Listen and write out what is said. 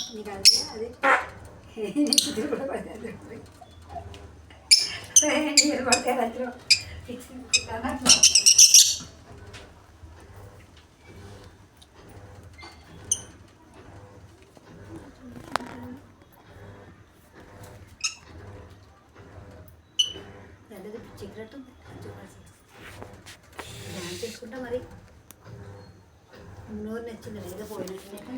నీకు అదే అదే నీళ్ళు పడితే రాత్రి ఫిక్సింగ్ చికెట్ డాన్స్ చేసుకుంటా మరి నోరు నచ్చింది ఏదో పోయినట్టు